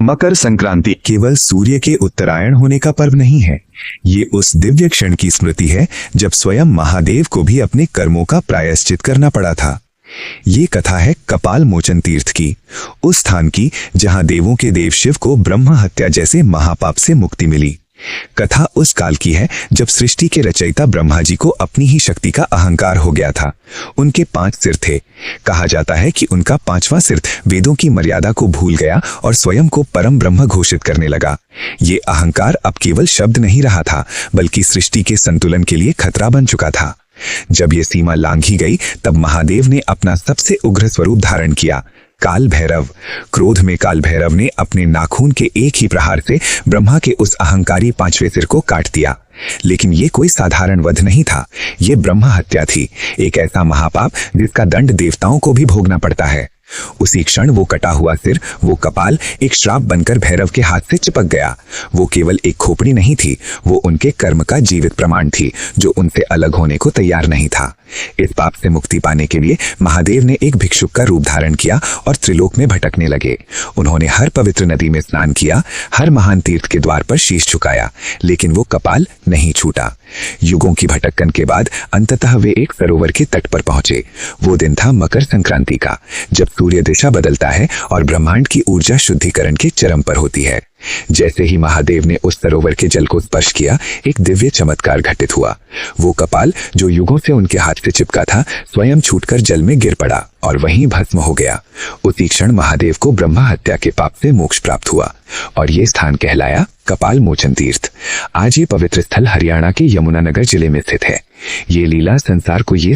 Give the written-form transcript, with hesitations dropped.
मकर संक्रांति केवल सूर्य के उत्तरायण होने का पर्व नहीं है। ये उस दिव्य क्षण की स्मृति है जब स्वयं महादेव को भी अपने कर्मों का प्रायश्चित करना पड़ा था। ये कथा है कपाल मोचन तीर्थ की, उस स्थान की जहां देवों के देव शिव को ब्रह्म हत्या जैसे महापाप से मुक्ति मिली। कथा उस काल की है जब सृष्टि के रचयिता ब्रह्मा जी को अपनी ही शक्ति का अहंकार हो गया था। उनके 5 सिर थे। कहा जाता है कि उनका 5वां सिर वेदों की मर्यादा को भूल गया और स्वयं को परम ब्रह्म घोषित करने लगा। ये अहंकार अब केवल शब्द नहीं रहा था, बल्कि सृष्टि के संतुलन के लिए खतरा बन चुका था। जब ये सीमा लांघी गई, तब महादेव ने अपना सबसे उग्र स्वरूप धारण किया, काल भैरव। क्रोध में काल भैरव ने अपने नाखून के एक ही प्रहार से ब्रह्मा के उस अहंकारी 5वें सिर को काट दिया। लेकिन ये कोई साधारण वध नहीं था, ये ब्रह्म हत्या थी, एक ऐसा महापाप जिसका दंड देवताओं को भी भोगना पड़ता है। उसी क्षण वो कटा हुआ सिर, वो कपाल एक श्राप बनकर भैरव के हाथ से चिपक गया। वो केवल एक खोपड़ी नहीं थी, वो उनके कर्म का जीवित प्रमाण थी, जो उनसे अलग होने को तैयार नहीं था। इस पाप से मुक्ति पाने के लिए महादेव ने एक भिक्षुक का रूप धारण किया और त्रिलोक में भटकने लगे। उन्होंने हर पवित्र नदी में स्नान किया, हर महान तीर्थ के द्वार पर शीश झुकाया, लेकिन वो कपाल नहीं छूटा। युगों की भटकन के बाद अंततः वे एक सरोवर के तट पर पहुंचे। वो दिन था मकर संक्रांति का, जब सूर्य दिशा बदलता है और ब्रह्मांड की ऊर्जा शुद्धिकरण के चरम पर होती है। जैसे ही महादेव ने उस सरोवर के जल को स्पर्श किया, एक दिव्य चमत्कार घटित हुआ। वो कपाल जो युगों से उनके हाथ से चिपका था, स्वयं छूटकर जल में गिर पड़ा और वहीं भस्म हो गया। उसी क्षण महादेव को ब्रह्मा हत्या के पाप से मोक्ष प्राप्त हुआ और ये स्थान कहलाया कपाल मोचन तीर्थ। आज ये पवित्र स्थल हरियाणा के यमुनानगर जिले में स्थित है। ये लीला संसार को ये